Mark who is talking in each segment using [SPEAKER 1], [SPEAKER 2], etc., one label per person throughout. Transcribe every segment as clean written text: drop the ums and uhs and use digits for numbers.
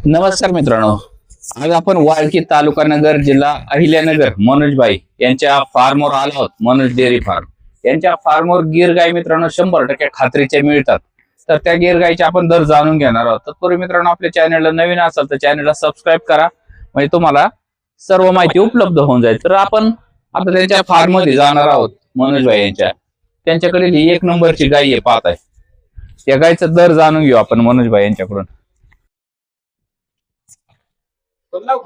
[SPEAKER 1] नमस्कार मित्रांनो, आज आपण वाळकी तालुका नगर जिल्हा अहिल्यानगर मनोजभाई यांच्या फार्मवर आलो आहोत. मनोज डेअरी फार्म यांच्या फार्मवर गिर गाय मित्रांनो 100% खात्रीचे मिळतात. तर त्या गिर गायचे आपण दर जाणून घेणार आहोत. तत्पूर्वी मित्रांनो, आपल्या चॅनलला नवीन असाल तर चॅनलला सबस्क्राईब करा, म्हणजे तुम्हाला सर्व माहिती उपलब्ध होऊन जाईल. तर आपण आता त्यांच्या फार्म मध्ये जाणार आहोत. मनोजभाई यांच्या त्यांच्याकडे ही 1 नंबरची गाय आहे, पाहत आहे. त्या गायचा दर जाणून घेऊ आपण मनोजभाई यांच्याकडून.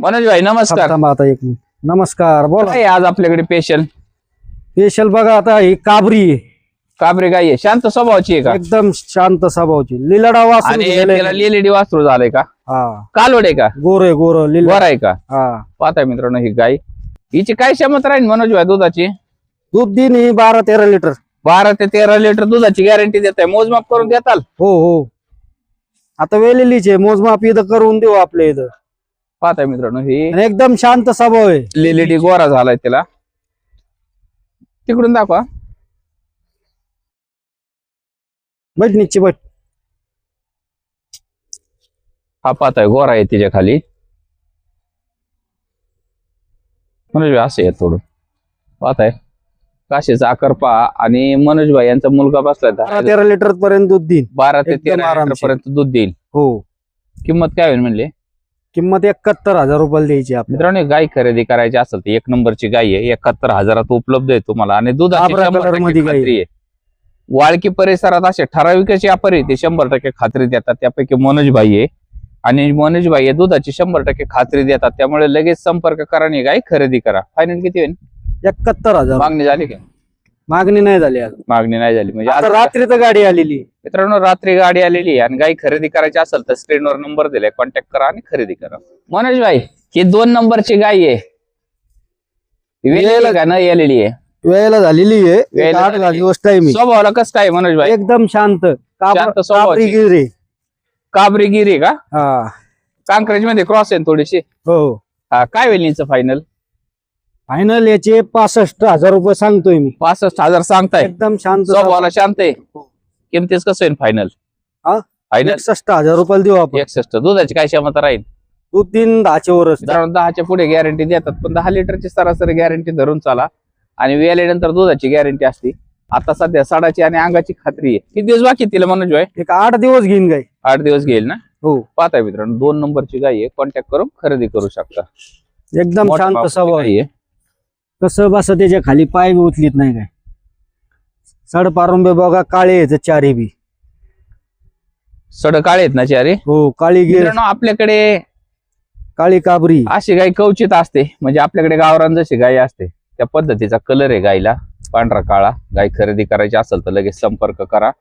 [SPEAKER 1] मनोज भाई नमस्कार.
[SPEAKER 2] आता एक मिनिट. नमस्कार, बोला.
[SPEAKER 1] काय आज आपल्याकडे स्पेशल
[SPEAKER 2] स्पेशल बघा, आता ही काबरी आहे.
[SPEAKER 1] काबरी गाय आहे, शांत स्वभावाची आहे का?
[SPEAKER 2] एकदम शांत स्वभावची. लिलडा वासरू
[SPEAKER 1] आणि
[SPEAKER 2] झालेलं
[SPEAKER 1] त्याला
[SPEAKER 2] आहे.
[SPEAKER 1] लेलेडी वासरू झालंय का?
[SPEAKER 2] हा,
[SPEAKER 1] कालोड आहे का?
[SPEAKER 2] गोरे गोर लिलडा.
[SPEAKER 1] वर आहे का?
[SPEAKER 2] हा,
[SPEAKER 1] पाहताय मित्रांनो, ही गाय हिची काय क्षमता राहील मनोज भाई दुधाची?
[SPEAKER 2] दूध दिन ही 12-13 लिटर.
[SPEAKER 1] 12 ते 13 लिटर दुधाची गॅरंटी देताय. मोजमाप करून देताल?
[SPEAKER 2] हो हो, आता वेलेलीच आहे. मोजमाप इथं करून देऊ आपल्या इथं.
[SPEAKER 1] पाहताय मित्रांनो, ही
[SPEAKER 2] आणि एकदम शांत स्वभाव आहे.
[SPEAKER 1] लेलेडी गोरा झालाय त्याला. तिकडून दाखवा.
[SPEAKER 2] बैठ निश्चित बैठ.
[SPEAKER 1] हा पाहताय, गोरा आहे तिच्या खाली. मनोज भाई असं आहे थोडं, पाहताय काशीचा आकार पहा. आणि मनोज भाई यांचा मुलगा बसलाय
[SPEAKER 2] 12-13 लिटर पर्यंत दूध देईन.
[SPEAKER 1] 12 ते
[SPEAKER 2] एकदम
[SPEAKER 1] 13
[SPEAKER 2] आरामशीर.
[SPEAKER 1] पर्यंत दूध देईल.
[SPEAKER 2] हो,
[SPEAKER 1] किंमत काय होईल म्हणले?
[SPEAKER 2] किंमत 71,000 रुपयाला द्यायची आपल्याला.
[SPEAKER 1] मित्रांनो, गाय खरेदी करायची असेल तर 1 नंबरची गाय आहे. 71,000 उपलब्ध आहे तुम्हाला. आणि दुधाची
[SPEAKER 2] काबरा
[SPEAKER 1] 100%
[SPEAKER 2] कलर मध्ये गाय
[SPEAKER 1] खात्री आहे. वाळकी परिसरात असे ठराविकच व्यापारी ते 100% खात्री देतात. त्यापैकी मनोज भाई आहे. आणि मनोज भाई आहे दुधाची 100% खात्री देतात. त्यामुळे लगेच संपर्क करा आणि गाय खरेदी करा. फायनल किती होईल?
[SPEAKER 2] 71,000.
[SPEAKER 1] मागणी झाली का?
[SPEAKER 2] मागणी नाही झाली आज.
[SPEAKER 1] मागणी नाही झाली म्हणजे
[SPEAKER 2] आता
[SPEAKER 1] आज
[SPEAKER 2] रात्री तर गाडी आलेली.
[SPEAKER 1] मित्रांनो, रात्री गाडी आलेली आहे. आणि गाय खरेदी करायची असेल तर स्क्रीनवर नंबर दिलाय, कॉन्टॅक्ट करा आणि खरेदी करा. मनोज भाई, ही 2 नंबरची गाय आहे. वेलेली का न आलेली आहे?
[SPEAKER 2] वेळेला झालेली आहे.
[SPEAKER 1] वेळेला
[SPEAKER 2] 8
[SPEAKER 1] झालेली.
[SPEAKER 2] दिवस टाइम आहे.
[SPEAKER 1] स्वभावाला कसं काय मनोज भाई?
[SPEAKER 2] एकदम शांत.
[SPEAKER 1] शांत स्वभावाची.
[SPEAKER 2] काबरी गिरे.
[SPEAKER 1] काबरी गिरी का?
[SPEAKER 2] हा,
[SPEAKER 1] कांक्रेज मध्ये क्रॉस आहे थोडीशी.
[SPEAKER 2] हो.
[SPEAKER 1] हा, काय होईल हिचं फायनल?
[SPEAKER 2] फायनल याचे 65,000 रुपये सांगतोय मी.
[SPEAKER 1] 65,000 सांगताय.
[SPEAKER 2] एकदम शांत.
[SPEAKER 1] स्वभावाला शांत आहे. किमतीच कसं होईल फायनल?
[SPEAKER 2] हा?
[SPEAKER 1] फायनल
[SPEAKER 2] 61,000 रुपयाला देऊ आपण.
[SPEAKER 1] 61. दुधाची काय क्षमता राहील?
[SPEAKER 2] दूध 3-10 वरच.
[SPEAKER 1] 10च्या पुढे गॅरंटी देतात, पण 10 लिटरची सरासरी गॅरंटी धरून चाला. आणि वेळेनंतर दुधाची गॅरंटी असते. आता सध्या साडाची आणि अंगाची खात्री आहे. किती दिवस बाकी तिला मनोज भाई?
[SPEAKER 2] एक 8 दिवस घेईन गाय.
[SPEAKER 1] 8 दिवस घेईल ना?
[SPEAKER 2] हो,
[SPEAKER 1] पाहताय मित्रांनो, 2 नंबरची गाय आहे. कॉन्टॅक्ट करून खरेदी करू शकता.
[SPEAKER 2] एकदम
[SPEAKER 1] मोठ्या
[SPEAKER 2] शांत
[SPEAKER 1] मापाची
[SPEAKER 2] स्वभाव.
[SPEAKER 1] गाय आहे.
[SPEAKER 2] कसं बस त्याच्या खाली पाय बी उचलीत नाही काय. सडपारुंबे बघा, काळे आहेत चारी बी.
[SPEAKER 1] सड काळे आहेत ना चारी?
[SPEAKER 2] हो, काळी गिर,
[SPEAKER 1] मित्रांनो, आपल्याकडे
[SPEAKER 2] काळी काबरी.
[SPEAKER 1] अशी गाय कवचित असते. म्हणजे आपल्याकडे गावरान जशी गाय असते त्या पद्धतीचा कलर आहे गायला, पांढरा काळा. गाय खरेदी करायची असेल तर लगेच संपर्क करा.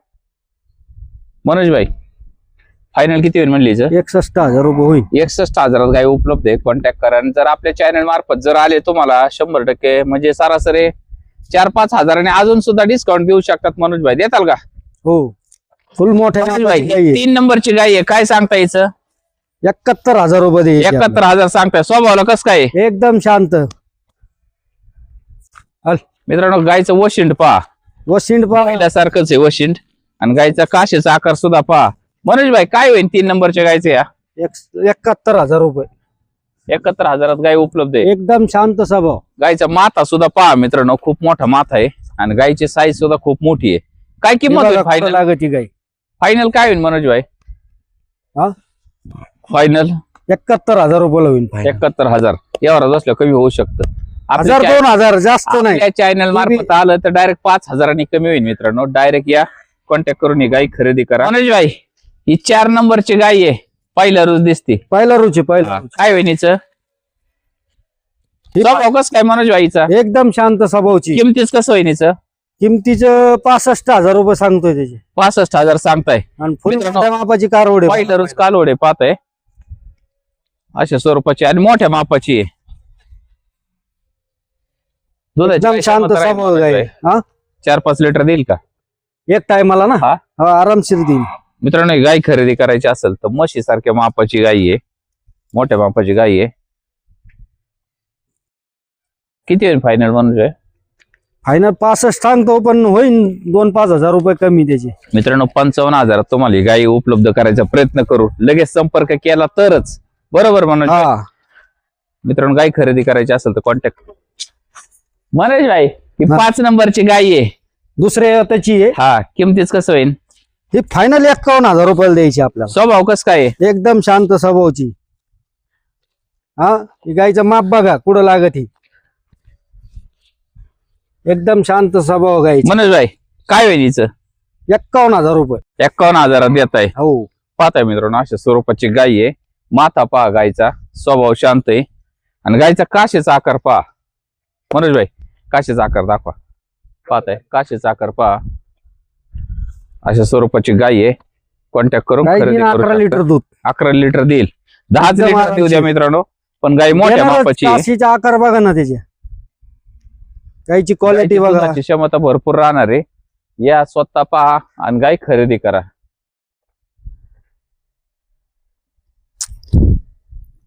[SPEAKER 1] मनोज भाई, फायनल किती होईल म्हणली?
[SPEAKER 2] 61,000 रुपये होईल.
[SPEAKER 1] 61,000 गाय उपलब्ध आहे. कॉन्टॅक्ट करा. आणि जर आपल्या चॅनल मार्फत जर आले तुम्हाला 100% म्हणजे सरासरी 4-5 हजारांनी अजून सुद्धा डिस्काउंट देऊ शकतात. मनोज भाई देताल का?
[SPEAKER 2] हो, फुल मोठ्या
[SPEAKER 1] मनोज
[SPEAKER 2] मापाची
[SPEAKER 1] भाई,
[SPEAKER 2] गाय आहे.
[SPEAKER 1] 3 नंबरची गाय आहे. काय सांगता याचं?
[SPEAKER 2] 71,000 रुपये द्यायचे आपल्याला.
[SPEAKER 1] 71,000 सांगताय. स्वभावाला कसं काय आहे?
[SPEAKER 2] एकदम शांत.
[SPEAKER 1] मित्रांनो, गायचं वशिंड पहा,
[SPEAKER 2] वशिंड पहा.
[SPEAKER 1] पहिल्यासारखंच आहे वशिंड. आणि गायचा काशेचा आकार सुद्धा पहा. मनोज भाई, काय होईल 3 नंबरच्या गायचे? या
[SPEAKER 2] 71,000 रुपये.
[SPEAKER 1] 71,000 गाय उपलब्ध आहे.
[SPEAKER 2] एकदम शांत स्वभाव.
[SPEAKER 1] गायचा माथा सुद्धा पहा मित्रांनो, खूप मोठा माथा आहे. आणि गायची साईज सुद्धा खूप मोठी आहे. काय किंमत होईल फायनल?
[SPEAKER 2] लागती गाय.
[SPEAKER 1] फायनल काय होईल मनोज भाई?
[SPEAKER 2] हा?
[SPEAKER 1] फायनल
[SPEAKER 2] 71,000 रुपये होईल.
[SPEAKER 1] 71,000. यावर असलं कमी होऊ शकतं.
[SPEAKER 2] 1,000-2,000 जास्त नाही.
[SPEAKER 1] आपल्या चॅनल मार्फत आलं तर डायरेक्ट 5,000 कमी होईल. मित्रांनो, डायरेक्ट या, कॉन्टॅक्ट करून ही गाय खरेदी करा. मनोज भाई, ही 4 नंबरची गाय आहे. पहिला रोज दिसते.
[SPEAKER 2] पहिला रुची पहिला.
[SPEAKER 1] काय होईल हिचं? स्वभाव कसं काय मनोज भाईचा?
[SPEAKER 2] एकदम शांत स्वभावची.
[SPEAKER 1] किमतीच कसं होईल हिचं?
[SPEAKER 2] किमतीचं 65,000 रुपये सांगतोय त्याचे.
[SPEAKER 1] 65,000 सांगताय.
[SPEAKER 2] आणि फुल
[SPEAKER 1] मित्रांनो,
[SPEAKER 2] मोठ्या मापाची कारवड आहे.
[SPEAKER 1] पहिला रोज कालोड आहे, पाहताय अशा स्वरूपाची आणि मोठ्या मापाची आहे. दुधाची
[SPEAKER 2] एकदम
[SPEAKER 1] काय
[SPEAKER 2] शांत
[SPEAKER 1] क्षमता राहील
[SPEAKER 2] स्वभाव
[SPEAKER 1] मनोज
[SPEAKER 2] गाय.
[SPEAKER 1] भाई?
[SPEAKER 2] हा,
[SPEAKER 1] 4-5 लिटर देईल का?
[SPEAKER 2] एक टायमाला ना?
[SPEAKER 1] हा.
[SPEAKER 2] हा, आरामशीर देईन.
[SPEAKER 1] मित्रांनो, ही गाय खरेदी करायची असेल तर म्हशी सारख्या मापाची गाय आहे. मोठ्या मापाची गाय आहे. किती होईल फायनल मनोज भाई?
[SPEAKER 2] फायनल 65 सांगतो, पण होईल 2-5 हजार रुपये कमी त्याचे.
[SPEAKER 1] मित्रांनो 55,000 तुम्हाला ही गाय उपलब्ध करायचा प्रयत्न करू. लगेच संपर्क केला तरच बरोबर मनोज भाई?
[SPEAKER 2] हा
[SPEAKER 1] मित्रांनो गाय खरेदी करायची असेल तर कॉन्टॅक्ट. मनोज भाई ही
[SPEAKER 2] हा.
[SPEAKER 1] 5 नंबरची गाय आहे.
[SPEAKER 2] दुसऱ्या त्याची आहे.
[SPEAKER 1] हा किमतीच कसं होईल?
[SPEAKER 2] ही फायनल 51,000 रुपयाला द्यायची आपल्याला.
[SPEAKER 1] स्वभाव कस काय आहे?
[SPEAKER 2] एकदम शांत स्वभावची. हा ही गायचं माप बघा कुठं लागत ही. एकदम शांत स्वभाव गायची.
[SPEAKER 1] मनोज भाई काय होईल हिचं?
[SPEAKER 2] 51,000 रुपये.
[SPEAKER 1] 51,000 देत आहे.
[SPEAKER 2] हो
[SPEAKER 1] पाहताय मित्रांनो अशा स्वरूपाची गाय आहे. माथा पहा गायचा, स्वभाव शांत आहे. आणि गायचा काशेचा आकार पहा. मनोज भाई काशेचा आकार दाखवा. पाहताय काशेचा आकार पहा. अशा स्वरूपाची गाय आहे. कॉन्टॅक्ट करून
[SPEAKER 2] गाय
[SPEAKER 1] खरेदी
[SPEAKER 2] घेईन
[SPEAKER 1] करू
[SPEAKER 2] 11
[SPEAKER 1] शकता.
[SPEAKER 2] लिटर दूध.
[SPEAKER 1] 11 लिटर देईल. 10
[SPEAKER 2] एकदम
[SPEAKER 1] लिटर देऊ द्या
[SPEAKER 2] आरामशीर.
[SPEAKER 1] मित्रांनो. पण गाय मोठ्या
[SPEAKER 2] देणारच.
[SPEAKER 1] मापाची आहे.
[SPEAKER 2] काशीचा आकार बघा ना त्याच्या. गायची क्वालिटी
[SPEAKER 1] गायची
[SPEAKER 2] बघा.
[SPEAKER 1] दुधाची क्षमता भरपूर राहणार आहे. या स्वतः पहा आणि गाय खरेदी करा.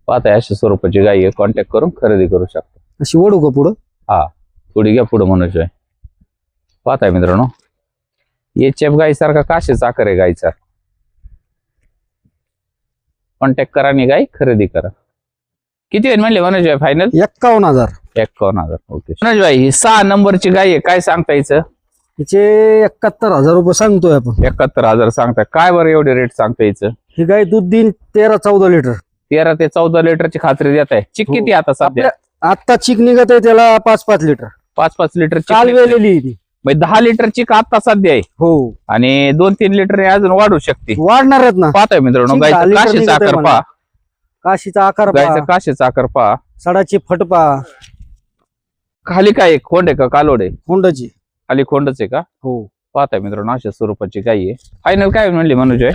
[SPEAKER 1] पाहताय अशा स्वरूपाची गाय आहे. कॉन्टॅक्ट करून खरेदी करू शकता.
[SPEAKER 2] अशी ओढू का पुढं?
[SPEAKER 1] हा थोडी घ्या पुढे मनोज भाई. पाहताय मित्रांनो एचएफ गाय सारखा काशेचा आकार आहे गायचा. कॉन्टॅक्ट करा आणि गाय खरेदी करा. किती होईल म्हणले मनोज भाई फायनल?
[SPEAKER 2] 51,000.
[SPEAKER 1] 51,000. ओके मनोज भाई ही 6 नंबरची गाय आहे. काय सांगता यायचं?
[SPEAKER 2] तिचे 71,000 रुपये सांगतोय आपण.
[SPEAKER 1] 71,000 सांगताय. काय बरं एवढे रेट सांगता यायचं?
[SPEAKER 2] ही गाय दूध देईन 13-14 लिटर.
[SPEAKER 1] 13 ते 14 लिटरची खात्री देत आहे. चिक
[SPEAKER 2] हो.
[SPEAKER 1] किती आता सध्या?
[SPEAKER 2] आता चिक निघत आहे त्याला 5-5 लिटर.
[SPEAKER 1] 5-5 लिटर
[SPEAKER 2] काल वेलेली आहे ती.
[SPEAKER 1] 10 लिटर चिक आता सध्या आहे.
[SPEAKER 2] हो
[SPEAKER 1] आणि 2-3 लिटर अजून वाढू शकते.
[SPEAKER 2] वाढणारच ना.
[SPEAKER 1] पाहताय मित्रांनो
[SPEAKER 2] चिक
[SPEAKER 1] गायचा
[SPEAKER 2] 10 लिटर
[SPEAKER 1] काशेचा
[SPEAKER 2] निघत आहे
[SPEAKER 1] आकार
[SPEAKER 2] म्हणा.
[SPEAKER 1] पहा.
[SPEAKER 2] काशीचा आकार
[SPEAKER 1] गायचा
[SPEAKER 2] पहा.
[SPEAKER 1] काशेचा आकार पहा.
[SPEAKER 2] सडाची फट पहा.
[SPEAKER 1] खाली काय आहे? खोंड आहे का कालोड आहे?
[SPEAKER 2] कोंडाची.
[SPEAKER 1] खाली खोंडच आहे का?
[SPEAKER 2] हो
[SPEAKER 1] पाहताय मित्रांनो अशा स्वरूपाची गाय आहे. फायनल काय म्हणली मनोज भाई?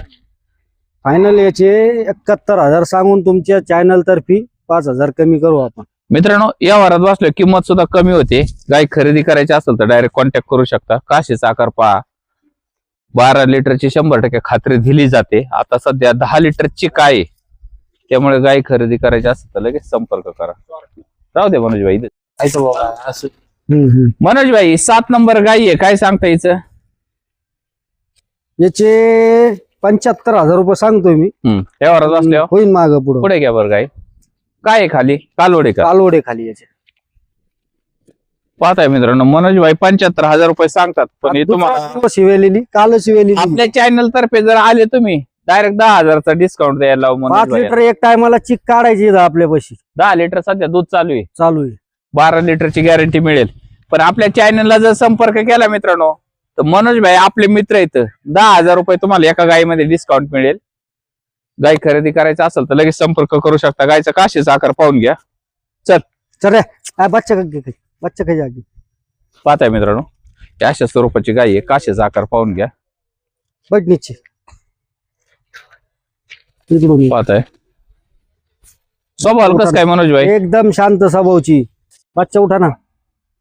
[SPEAKER 2] फायनल याचे 71,000 सांगून तुमच्या चॅनल तर्फे 5,000 कमी करू आपण.
[SPEAKER 1] मित्रांनो या वारात बसलो किंमत सुद्धा कमी होते. गाय खरेदी करायची असेल तर डायरेक्ट कॉन्टॅक्ट करू शकता. काशीचा आकार पहा. 12 लिटरची 100% खात्री दिली जाते. आता सध्या 10 लिटरची काय त्यामुळे गाय खरेदी करायची असेल तर लगेच संपर्क करा. राहू दे मनोज भाई. मनोज भाई 7 नंबर गाय आहे. काय सांगता यायचं?
[SPEAKER 2] याचे 75,000 रुपये सांगतोय मी.
[SPEAKER 1] या वारात बसल्यावर
[SPEAKER 2] होईन माग पुढे.
[SPEAKER 1] पुढे घ्या बरं गाय. काय आहे खाली? कालोड आहे का?
[SPEAKER 2] कालोडे खाली याचे.
[SPEAKER 1] पाहताय मित्रांनो मनोज भाई 75,000 रुपये सांगतात. पण हे तुम्हाला
[SPEAKER 2] शिवेलेली काल शिवेलेली.
[SPEAKER 1] आपल्या चॅनल तर्फे जर आले तुम्ही डायरेक्ट 10,000चा डिस्काउंट द्यायला लावू मनोज
[SPEAKER 2] 5
[SPEAKER 1] भाई.
[SPEAKER 2] लिटर एक टायमाला चिक काढायची आपल्या पैसे
[SPEAKER 1] 10 लिटर सध्या दूध चालू आहे.
[SPEAKER 2] चालू आहे.
[SPEAKER 1] 12 लिटरची गॅरंटी मिळेल. पण आपल्या चॅनलला जर संपर्क केला मित्रांनो तर मनोज भाई आपले मित्र आहेत. 10,000 रुपये तुम्हाला एका गायीमध्ये डिस्काउंट मिळेल. गाय खरेदी करायचं असेल तर लगेच संपर्क करू शकता. गायचा काशीचा आकार पाहून घ्या.
[SPEAKER 2] चल बच्चा काही जागी.
[SPEAKER 1] पाहताय मित्रांनो अशा स्वरूपाची गाय आहे. काशीचा आकार पाहून घ्या.
[SPEAKER 2] बटणीची.
[SPEAKER 1] पाहताय स्वभाव कसं काय मनोज भाई?
[SPEAKER 2] एकदम शांत स्वभावची. बच्चा उठा ना.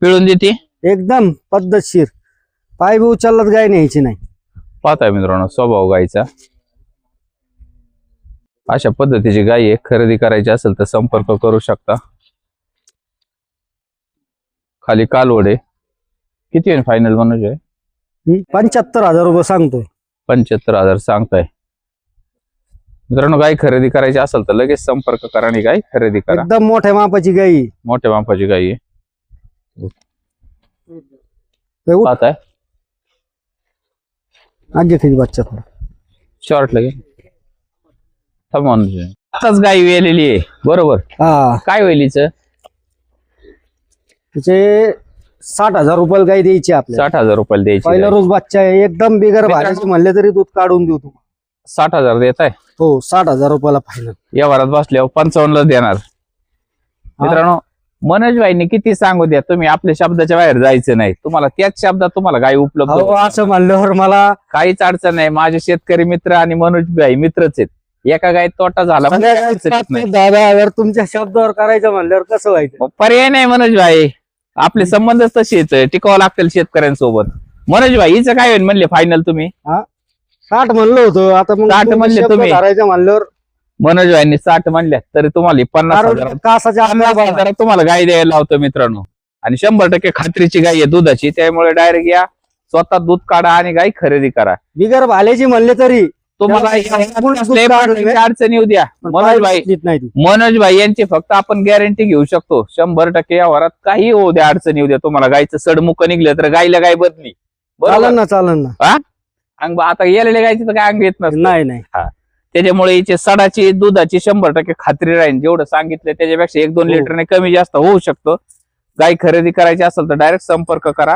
[SPEAKER 1] पिळून देते.
[SPEAKER 2] एकदम पद्धतशीर. पाय बी उचलत गाय न्यायची नाही.
[SPEAKER 1] पाहताय मित्रांनो स्वभाव गायचा. अशा पद्धतीची गाय आहे. खरेदी करायची असेल तर संपर्क करू शकता. खाली कालवड आहे. किती आहे फायनल मनोज भाई?
[SPEAKER 2] 75,000 रुपये सांगतोय.
[SPEAKER 1] 75,000 सांगताय. मित्रांनो गाय खरेदी करायची असेल तर लगेच संपर्क करा आणि गाय खरेदी करा.
[SPEAKER 2] एकदम मोठ्या मापाची गाई.
[SPEAKER 1] मोठ्या मापाची गाय आहे.
[SPEAKER 2] उठ.
[SPEAKER 1] पाहताय
[SPEAKER 2] आजी खाली बच्चा थोडा.
[SPEAKER 1] शॉर्ट लगे थांबा मनोज भाई. आताच गाय वेलेली आहे बरोबर.
[SPEAKER 2] हा
[SPEAKER 1] काय वेलीच?
[SPEAKER 2] तिचे 60,000 रुपयाला गाय द्यायची आपल्याला.
[SPEAKER 1] 60,000 रुपयाला द्यायची
[SPEAKER 2] पहिला
[SPEAKER 1] गाय.
[SPEAKER 2] रोज बच्चा आहे. एकदम बिगर
[SPEAKER 1] मित्रांनो-
[SPEAKER 2] भाड्याचे म्हणले तरी दूध काढून देऊ तुम्हाला.
[SPEAKER 1] 60,000 देत आहे.
[SPEAKER 2] हो 60,000 रुपयाला फायनल.
[SPEAKER 1] या वारात बसल्यावर 55 ला देणार. मित्रांनो मनोज भाईने किती सांगू द्या तुम्ही आपल्या शब्दाच्या बाहेर जायचं नाही. तुम्हाला त्याच शब्दात तुम्हाला गाय उपलब्ध
[SPEAKER 2] हो
[SPEAKER 1] होईल.
[SPEAKER 2] असं म्हणल्यावर मला
[SPEAKER 1] काहीच अडचण नाही. माझे शेतकरी मित्र आणि मनोज भाई मित्रच आहेत. एका गायत तोटा झाला म्हणजे
[SPEAKER 2] सगळ्या
[SPEAKER 1] काहीच
[SPEAKER 2] गायीत
[SPEAKER 1] नाही.
[SPEAKER 2] 10,000 तुमच्या शब्दावर करायचं म्हणल्यावर कसं व्हायचं?
[SPEAKER 1] मग पर्याय नाही मनोज भाई. आपले संबंधच तसे आहेत. टिकावं लागतील शेतकऱ्यांसोबत. मनोज भाई हिचं काय होईल म्हणले फायनल तुम्ही?
[SPEAKER 2] 60 म्हणलं होतं. आता मग
[SPEAKER 1] 60 म्हणले
[SPEAKER 2] शब्द
[SPEAKER 1] तुम्ही.
[SPEAKER 2] धरायचं म्हणल्यावर
[SPEAKER 1] मनोज भाईंनी 60 म्हणल्या तरी तुम्हाला 50,000
[SPEAKER 2] कारण कासाच्या आंब्या
[SPEAKER 1] 50,000 तुम्हाला गाय द्यायला लावतो मित्रांनो. आणि 100% खात्रीची गाय आहे दुधाची. त्यामुळे डायरेक्ट या स्वतः दूध काढा आणि गाय खरेदी करा.
[SPEAKER 2] बिगर भाल्याची म्हणले तरी
[SPEAKER 1] तुम्हाला कसल्याही अडचणी येऊ द्या, मनोज भाई यांची फक्त आपण गॅरंटी घेऊ शकतो 100% या वरात काही होऊ द्या, अडचणी येऊ द्या. तुम्हाला गायचं सडमुख निघलं तर गायला गाय बदली,
[SPEAKER 2] चालन ना.
[SPEAKER 1] अंग आता गेलेल्या गायची तर काय अंग येत नसतं.
[SPEAKER 2] नाही
[SPEAKER 1] त्याच्यामुळे याचे सडाची दुधाची 100% खात्री राहील. जेवढं सांगितलं त्याच्यापेक्षा 1-2 लिटरने कमी जास्त होऊ शकतो. गाय खरेदी करायची असेल तर डायरेक्ट संपर्क करा.